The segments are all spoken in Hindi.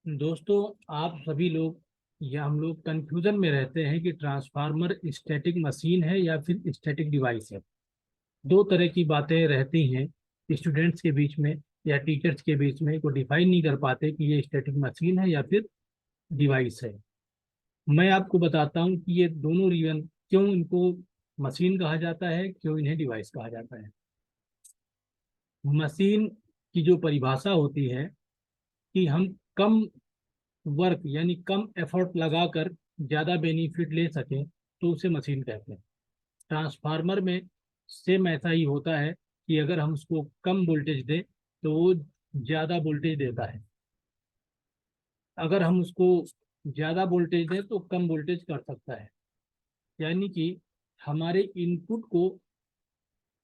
दोस्तों, आप सभी लोग या हम लोग कंफ्यूजन में रहते हैं कि ट्रांसफार्मर स्टैटिक मशीन है या फिर स्टैटिक डिवाइस है। दो तरह की बातें रहती हैं स्टूडेंट्स के बीच में या टीचर्स के बीच में, को डिफाइन नहीं कर पाते कि ये स्टैटिक मशीन है या फिर डिवाइस है। मैं आपको बताता हूँ कि ये दोनों रीजन क्यों इनको मशीन कहा जाता है, क्यों इन्हें डिवाइस कहा जाता है। मशीन की जो परिभाषा होती है कि हम कम वर्क यानी कम एफर्ट लगाकर ज़्यादा बेनिफिट ले सकें, तो उसे मशीन कहते हैं। ट्रांसफार्मर में सेम ऐसा ही होता है कि अगर हम उसको कम वोल्टेज दें तो वो ज़्यादा वोल्टेज देता है, अगर हम उसको ज़्यादा वोल्टेज दें तो कम वोल्टेज कर सकता है। यानी कि हमारे इनपुट को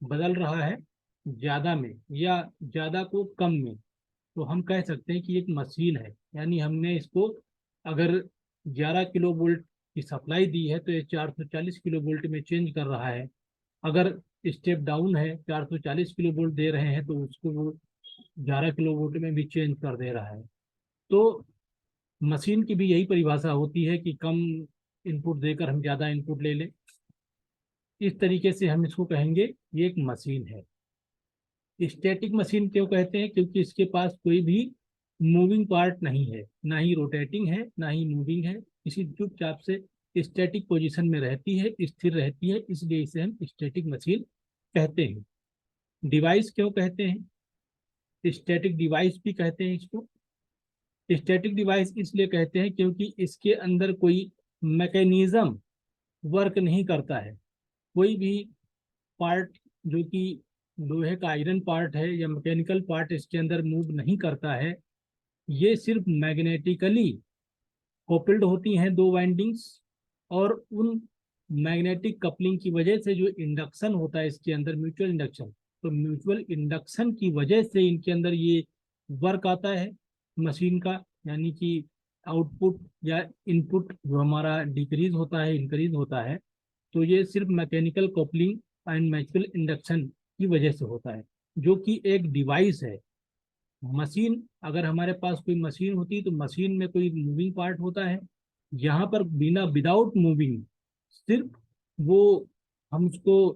बदल रहा है ज़्यादा में या ज़्यादा को कम में, तो हम कह सकते हैं कि एक मशीन है। यानी हमने इसको अगर 11 किलो वोल्ट की सप्लाई दी है तो ये 440 किलो वोल्ट में चेंज कर रहा है। अगर स्टेप डाउन है, 440 किलो वोल्ट दे रहे हैं तो उसको वो 11 किलो वोल्ट में भी चेंज कर दे रहा है। तो मशीन की भी यही परिभाषा होती है कि कम इनपुट देकर हम ज़्यादा इनपुट ले लें। इस तरीके से हम इसको कहेंगे ये एक मशीन है। स्टैटिक मशीन क्यों कहते हैं? क्योंकि इसके पास कोई भी मूविंग पार्ट नहीं है, ना ही रोटेटिंग है ना ही मूविंग है। इसी चुपचाप से स्टैटिक पोजीशन में रहती है, स्थिर रहती है, इसलिए इसे हम स्टैटिक मशीन कहते हैं। डिवाइस क्यों कहते हैं? स्टैटिक डिवाइस भी कहते हैं इसको। स्टैटिक डिवाइस इसलिए कहते हैं क्योंकि इसके अंदर कोई मैकेनिज्म वर्क नहीं करता है। कोई भी पार्ट जो कि लोहे का आयरन पार्ट है या मैकेनिकल पार्ट इसके अंदर मूव नहीं करता है। ये सिर्फ मैग्नेटिकली कपल्ड होती हैं दो वाइंडिंग्स, और उन मैग्नेटिक कपलिंग की वजह से जो इंडक्शन होता है इसके अंदर, म्यूचुअल इंडक्शन, तो म्यूचुअल इंडक्शन की वजह से इनके अंदर ये वर्क आता है मशीन का। यानी कि आउटपुट या इनपुट जो हमारा डिक्रीज होता है, इंक्रीज होता है, तो ये सिर्फ mechanical coupling and mutual induction की वजह से होता है, जो कि एक डिवाइस है। मशीन, अगर हमारे पास कोई मशीन होती तो मशीन में कोई मूविंग पार्ट होता है। यहाँ पर बिना विदाउट मूविंग सिर्फ वो हम उसको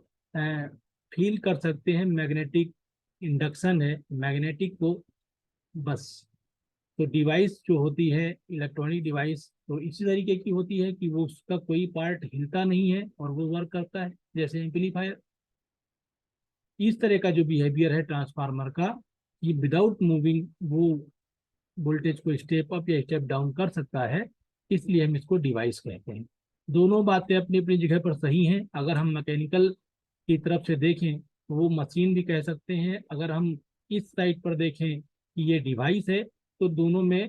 फील कर सकते हैं, मैग्नेटिक इंडक्शन है मैग्नेटिक को, बस। तो डिवाइस जो होती है इलेक्ट्रॉनिक डिवाइस, तो इसी तरीके की होती है कि वो उसका कोई पार्ट हिलता नहीं है और वो वर्क करता है, जैसे एम्पलीफायर। इस तरह का जो बिहेवियर है ट्रांसफार्मर का, ये विदाउट मूविंग वो वोल्टेज को स्टेप अप या स्टेप डाउन कर सकता है, इसलिए हम इसको डिवाइस कहते हैं। दोनों बातें अपनी अपनी जगह पर सही हैं। अगर हम मैकेनिकल की तरफ से देखें तो वो मशीन भी कह सकते हैं, अगर हम इस साइड पर देखें कि ये डिवाइस है तो दोनों में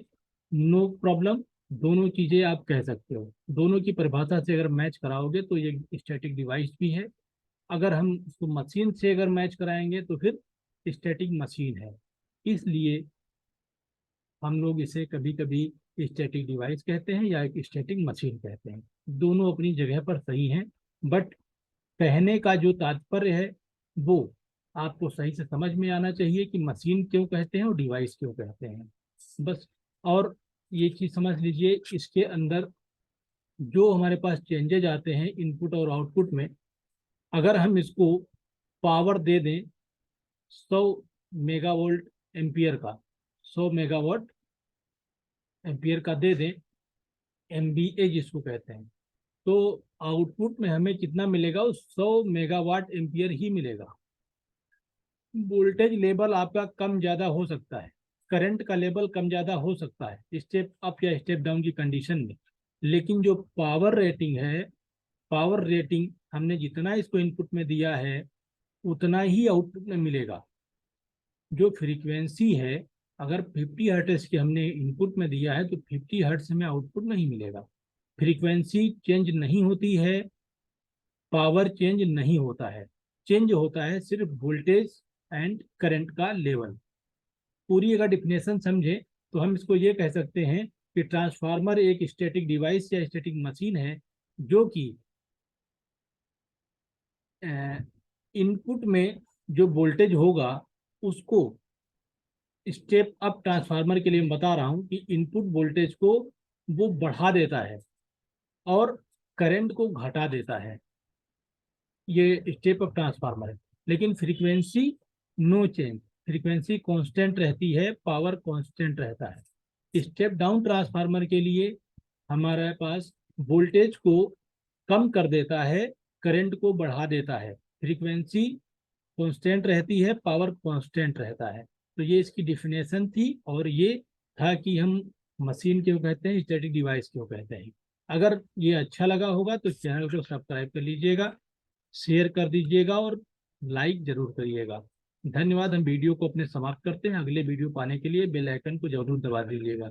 नो प्रॉब्लम, दोनों चीज़ें आप कह सकते हो। दोनों की परिभाषा से अगर मैच कराओगे तो ये स्टैटिक डिवाइस भी है, अगर हम उसको मशीन से अगर मैच कराएंगे तो फिर स्टैटिक मशीन है। इसलिए हम लोग इसे कभी कभी स्टैटिक डिवाइस कहते हैं या एक स्टैटिक मशीन कहते हैं। दोनों अपनी जगह पर सही हैं, बट कहने का जो तात्पर्य है वो आपको सही से समझ में आना चाहिए कि मशीन क्यों कहते हैं और डिवाइस क्यों कहते हैं, बस। और ये चीज़ समझ लीजिए, इसके अंदर जो हमारे पास चेंजेज आते हैं इनपुट और आउटपुट में, अगर हम इसको पावर दे दें 100 मेगावोल्ट एम्पियर का, 100 मेगावाट एम्पियर का दे दें, एमबीए जिसको कहते हैं, तो आउटपुट में हमें कितना मिलेगा? उस 100 मेगावाट एम्पियर ही मिलेगा। वोल्टेज लेवल आपका कम ज़्यादा हो सकता है, करंट का लेवल कम ज़्यादा हो सकता है स्टेप अप या स्टेप डाउन की कंडीशन में, लेकिन जो पावर रेटिंग है, पावर रेटिंग हमने जितना इसको इनपुट में दिया है उतना ही आउटपुट में मिलेगा। जो फ्रीक्वेंसी है, अगर 50 हर्ट्ज की हमने इनपुट में दिया है तो 50 हर्ट्ज में आउटपुट नहीं मिलेगा। फ्रीक्वेंसी चेंज नहीं होती है, पावर चेंज नहीं होता है, चेंज होता है सिर्फ वोल्टेज एंड करंट का लेवल। पूरी अगर डिफिनेशन समझे तो हम इसको ये कह सकते हैं कि ट्रांसफार्मर एक स्टैटिक डिवाइस या स्टैटिक मशीन है जो कि इनपुट में जो वोल्टेज होगा उसको स्टेप अप ट्रांसफार्मर के लिए मैं बता रहा हूँ कि इनपुट वोल्टेज को वो बढ़ा देता है और करंट को घटा देता है, ये स्टेप अप ट्रांसफार्मर है। लेकिन frequency no change, frequency constant रहती है, पावर कांस्टेंट रहता है। स्टेप डाउन ट्रांसफार्मर के लिए हमारे पास वोल्टेज को कम कर देता है, करंट को बढ़ा देता है, फ्रीक्वेंसी कांस्टेंट रहती है, पावर कांस्टेंट रहता है। तो ये इसकी डिफिनेशन थी, और ये था कि हम मशीन क्यों कहते हैं, स्टैटिक डिवाइस क्यों कहते हैं। अगर ये अच्छा लगा होगा तो चैनल को सब्सक्राइब कर लीजिएगा, शेयर कर दीजिएगा और लाइक जरूर करिएगा। धन्यवाद। हम वीडियो को अपने समाप्त करते हैं। अगले वीडियो पाने के लिए बेल आइकन को जरूर दबा दीजिएगा।